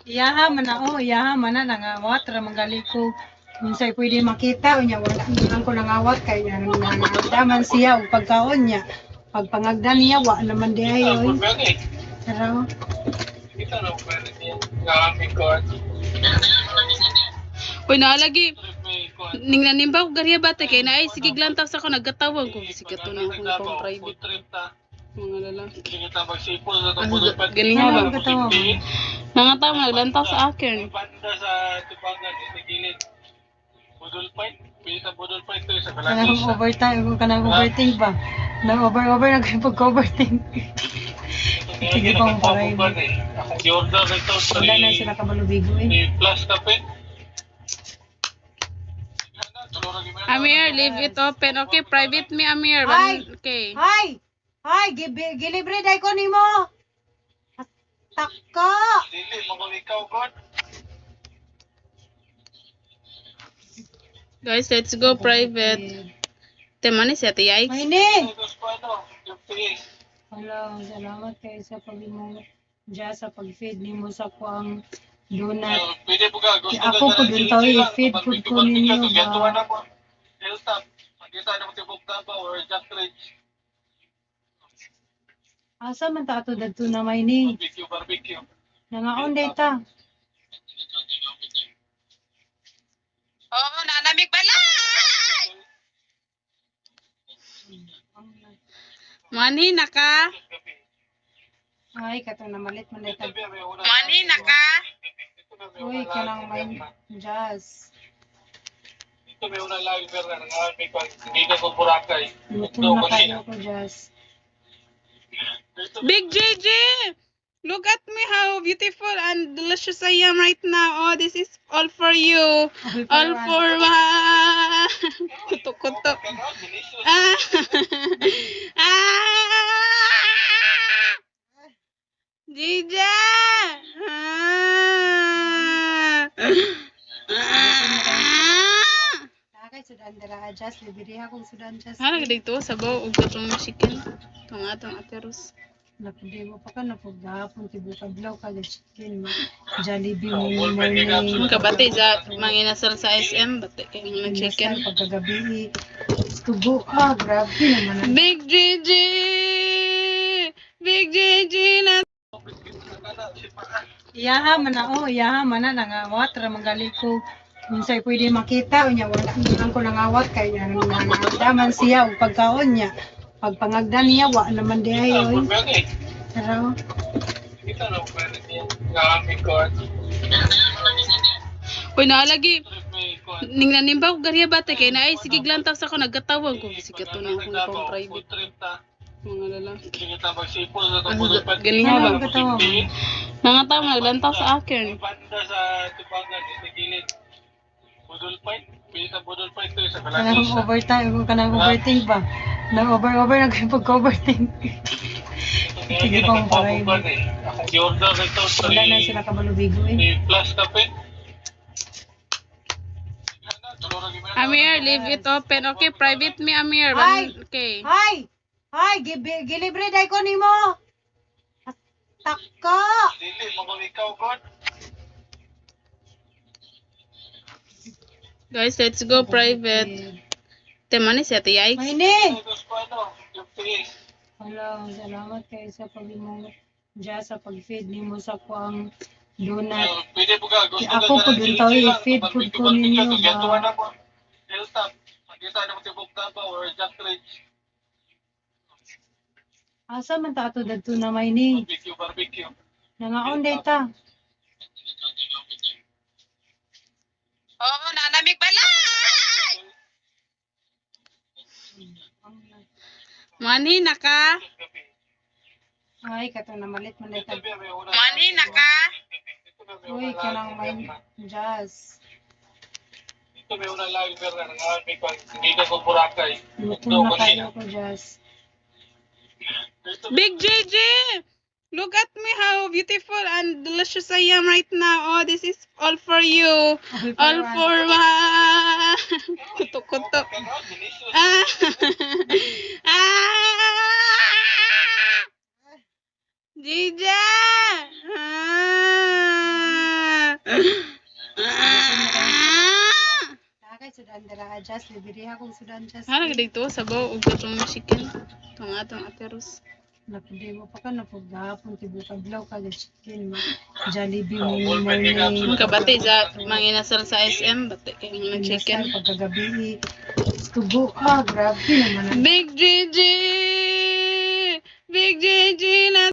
Iyaha man na iyaha man na nangawat ra manggali ko. Unsay pwede makita unya wala man ko nangawat kay nangadaman siya og pagkaon niya. Pag pangagdan niya wa naman di ayoy. Pero Uy, naalagi. Ning nanimba ko gariya bata kay naay sige glantaw sa ko nagkatawag ko sige to na akong pang private. Mga lalaki. Galing nga ba? ano katawag? Nangataw naglantaw sa akin. Kanang overtime ko kanang overthink ba? Nang over nag-overthink. Sige pang private. Wala na sila kabalubigo eh. Amir, leave it open. Okay, private me Amir. Hi! Okay. Hi! Hi! Gilibre day ko nimo! Tako! Guys, let's go private. Temani siya tiyay. Mayni! Hello, salamat kayo sa pag-imo dyan sa pag-feed nimo sa kuang donut. Ako po dun tao i-feed food ko ninyo ba? Asa man ta ato dadto na may ni? Nangaon data. Oo, nanamig balay! Mani na ka? Ay, kato na malit man data. Mani na ka? Uy, kanang may jazz. Luto na kayo ko jazz. Big JJ! Look at me how beautiful and delicious I am right now. Oh, this is all for you. All for kuto-kuto. Ah! Ah! JJ! Ah! Nakakay sudan dara jazz, bibili akong sudan jazz. Ano dito sabaw ug katong chicken. Tong atong ateros. Napudi mo pa ka napugahapon tibukad law ka chicken ma. Jollibee mo morning. Ang kabati sa manginasal sa SM, bati kay mga chicken. Pagkagabi. Tubo ka, grabe naman. Big JJ! Big JJ na Iyaha man na iyaha man na nangawat ra manggali ko. Unsay pwede makita unya wala man ko nangawat kay nangadaman siya og pagkaon niya. Pag pangagdan niya wa naman di ayoy. Pero Uy, naalagi. Ning nanimba ko gariya bata kay naay sige glantaw sa ko nagkatawag ko sige to na akong pang private. Mga lalaki. Galing nga ba? ano katawag? Nangataw naglantaw sa akin. Kanang overtime ko kanang overthink ba? Nang over nag-overthink. Sige pang private. Wala na sila kabalubigo eh. Amir, leave it open. Okay, private me Amir. Hi! Okay. Hi! Hi! Gilibre day ko nimo! Tako! Guys, let's go private. Temani siya tiyay. Mayni! Hello, salamat kayo sa pag-imo dyan sa pag-feed nimo sa kuang donut. Ako po dun tao i-feed food ko ninyo ba? Asa man ta ato dadto na may ni? Nangaon data. Oo, nanamig balay! Mani na ka? Ay, kato na malit man data. Mani na ka? Uy, kanang may jazz. Luto na kayo ko jazz. Big JJ! Look at me how beautiful and delicious I am right now. Oh, this is all for you. All for kuto-kuto. Ah! Ah! JJ! dara adjust diri akong sudan just. Ano dito sabaw ug katong chicken. Tong atong aterus. Napudi mo pa ka napagahapon tibukadlaw ka chicken ma. Jollibee morning. Ang kabati sa mga inasal sa SM, bati kay ng chicken. Pagkagabi. Tubo grabe naman. Big JJ! Big JJ na